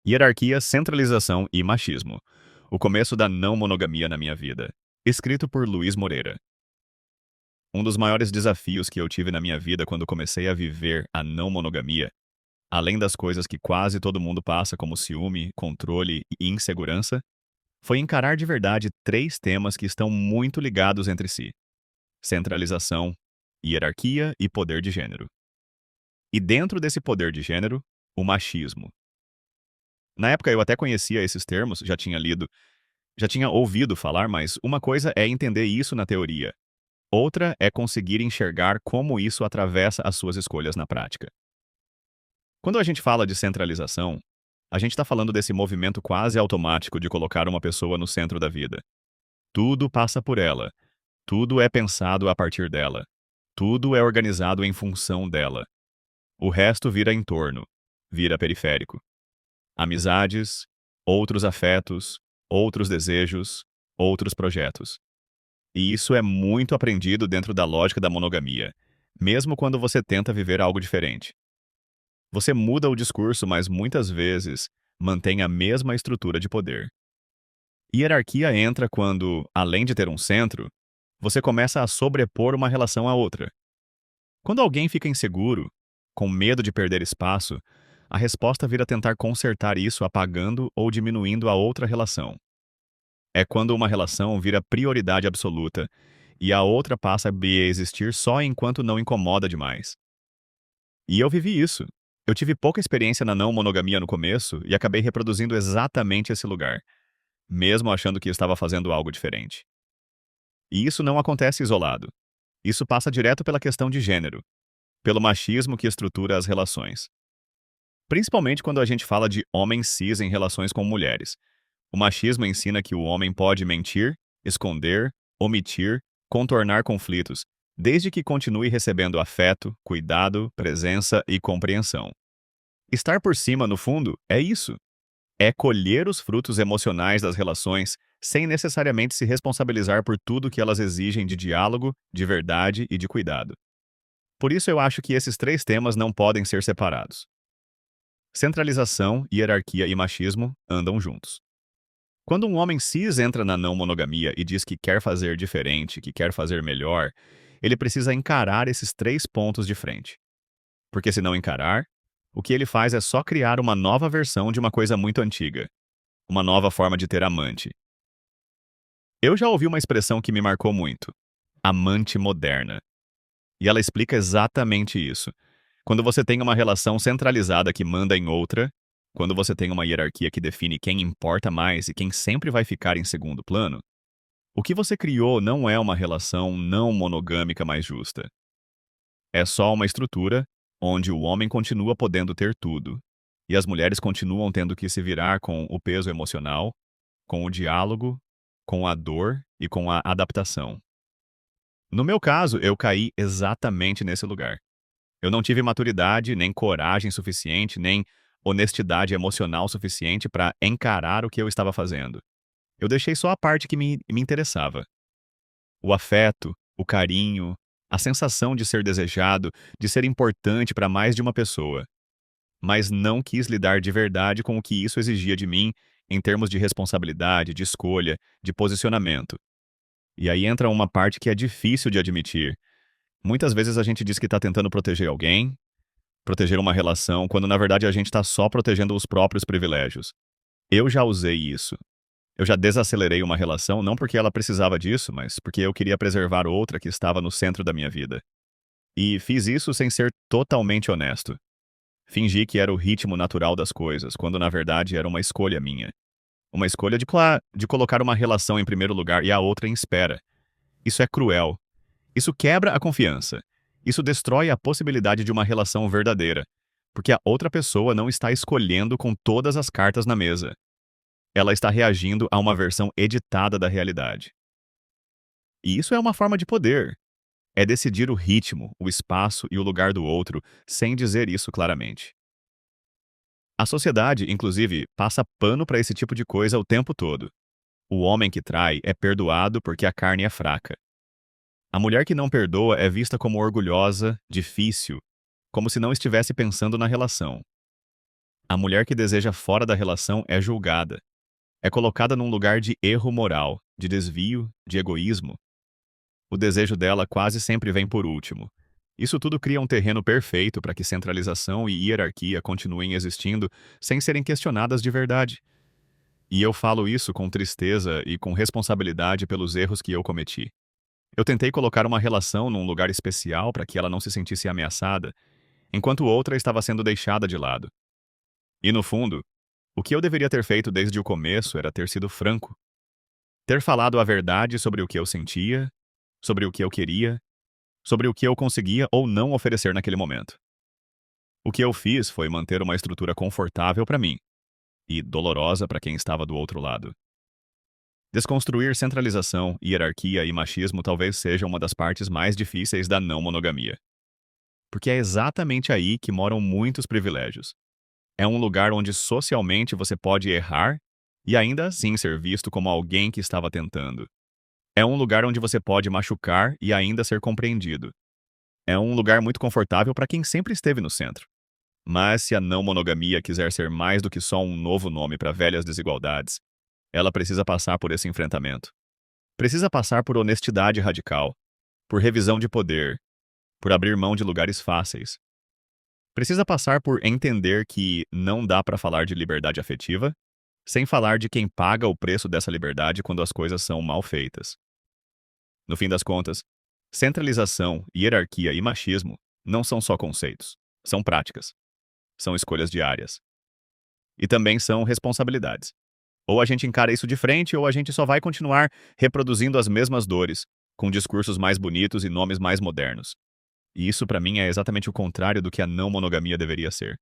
Hierarquia, centralização e machismo. O começo da não monogamia na minha vida. Escrito por Luiz Moreira. Um dos maiores desafios que eu tive na minha vida quando comecei a viver a não monogamia, além das coisas que quase todo mundo passa, como ciúme, controle e insegurança, foi encarar de verdade três temas que estão muito ligados entre si: centralização, hierarquia e poder de gênero. E dentro desse poder de gênero, o machismo. Na época eu até conhecia esses termos, já tinha lido, já tinha ouvido falar, mas uma coisa é entender isso na teoria, outra é conseguir enxergar como isso atravessa as suas escolhas na prática. Quando a gente fala de centralização, a gente está falando desse movimento quase automático de colocar uma pessoa no centro da vida. Tudo passa por ela, tudo é pensado a partir dela, tudo é organizado em função dela. O resto vira entorno, vira periférico. Amizades, outros afetos, outros desejos, outros projetos. E isso é muito aprendido dentro da lógica da monogamia, mesmo quando você tenta viver algo diferente. Você muda o discurso, mas muitas vezes mantém a mesma estrutura de poder. Hierarquia entra quando, além de ter um centro, você começa a sobrepor uma relação à outra. Quando alguém fica inseguro, com medo de perder espaço, a resposta vira tentar consertar isso apagando ou diminuindo a outra relação. É quando uma relação vira prioridade absoluta e a outra passa a existir só enquanto não incomoda demais. E eu vivi isso. Eu tive pouca experiência na não monogamia no começo e acabei reproduzindo exatamente esse lugar, mesmo achando que estava fazendo algo diferente. E isso não acontece isolado. Isso passa direto pela questão de gênero, pelo machismo que estrutura as relações. Principalmente quando a gente fala de homens cis em relações com mulheres. O machismo ensina que o homem pode mentir, esconder, omitir, contornar conflitos, desde que continue recebendo afeto, cuidado, presença e compreensão. Estar por cima, no fundo, é isso. É colher os frutos emocionais das relações sem necessariamente se responsabilizar por tudo que elas exigem de diálogo, de verdade e de cuidado. Por isso eu acho que esses três temas não podem ser separados. Centralização, hierarquia e machismo andam juntos. Quando um homem cis entra na não monogamia e diz que quer fazer diferente, que quer fazer melhor, ele precisa encarar esses três pontos de frente. Porque se não encarar, o que ele faz é só criar uma nova versão de uma coisa muito antiga, uma nova forma de ter amante. Eu já ouvi uma expressão que me marcou muito: amante moderna. E ela explica exatamente isso. Quando você tem uma relação centralizada que manda em outra, quando você tem uma hierarquia que define quem importa mais e quem sempre vai ficar em segundo plano, o que você criou não é uma relação não monogâmica mais justa. É só uma estrutura onde o homem continua podendo ter tudo, e as mulheres continuam tendo que se virar com o peso emocional, com o diálogo, com a dor e com a adaptação. No meu caso, eu caí exatamente nesse lugar. Eu não tive maturidade, nem coragem suficiente, nem honestidade emocional suficiente para encarar o que eu estava fazendo. Eu deixei só a parte que me interessava. O afeto, o carinho, a sensação de ser desejado, de ser importante para mais de uma pessoa. Mas não quis lidar de verdade com o que isso exigia de mim em termos de responsabilidade, de escolha, de posicionamento. E aí entra uma parte que é difícil de admitir. Muitas vezes a gente diz que está tentando proteger alguém, proteger uma relação, quando na verdade a gente está só protegendo os próprios privilégios. Eu já usei isso. Eu já desacelerei uma relação não porque ela precisava disso, mas porque eu queria preservar outra que estava no centro da minha vida. E fiz isso sem ser totalmente honesto. Fingi que era o ritmo natural das coisas, quando na verdade era uma escolha minha. Uma escolha de colocar uma relação em primeiro lugar e a outra em espera. Isso é cruel. Isso quebra a confiança. Isso destrói a possibilidade de uma relação verdadeira, porque a outra pessoa não está escolhendo com todas as cartas na mesa. Ela está reagindo a uma versão editada da realidade. E isso é uma forma de poder. É decidir o ritmo, o espaço e o lugar do outro, sem dizer isso claramente. A sociedade, inclusive, passa pano para esse tipo de coisa o tempo todo. O homem que trai é perdoado porque a carne é fraca. A mulher que não perdoa é vista como orgulhosa, difícil, como se não estivesse pensando na relação. A mulher que deseja fora da relação é julgada. É colocada num lugar de erro moral, de desvio, de egoísmo. O desejo dela quase sempre vem por último. Isso tudo cria um terreno perfeito para que centralização e hierarquia continuem existindo sem serem questionadas de verdade. E eu falo isso com tristeza e com responsabilidade pelos erros que eu cometi. Eu tentei colocar uma relação num lugar especial para que ela não se sentisse ameaçada, enquanto outra estava sendo deixada de lado. E no fundo, o que eu deveria ter feito desde o começo era ter sido franco. Ter falado a verdade sobre o que eu sentia, sobre o que eu queria, sobre o que eu conseguia ou não oferecer naquele momento. O que eu fiz foi manter uma estrutura confortável para mim e dolorosa para quem estava do outro lado. Desconstruir centralização, hierarquia e machismo talvez seja uma das partes mais difíceis da não monogamia. Porque é exatamente aí que moram muitos privilégios. É um lugar onde socialmente você pode errar e ainda assim ser visto como alguém que estava tentando. É um lugar onde você pode machucar e ainda ser compreendido. É um lugar muito confortável para quem sempre esteve no centro. Mas se a não monogamia quiser ser mais do que só um novo nome para velhas desigualdades, ela precisa passar por esse enfrentamento. Precisa passar por honestidade radical, por revisão de poder, por abrir mão de lugares fáceis. Precisa passar por entender que não dá para falar de liberdade afetiva sem falar de quem paga o preço dessa liberdade quando as coisas são mal feitas. No fim das contas, centralização, hierarquia e machismo não são só conceitos, são práticas, são escolhas diárias. E também são responsabilidades. Ou a gente encara isso de frente, ou a gente só vai continuar reproduzindo as mesmas dores, com discursos mais bonitos e nomes mais modernos. E isso, para mim, é exatamente o contrário do que a não monogamia deveria ser.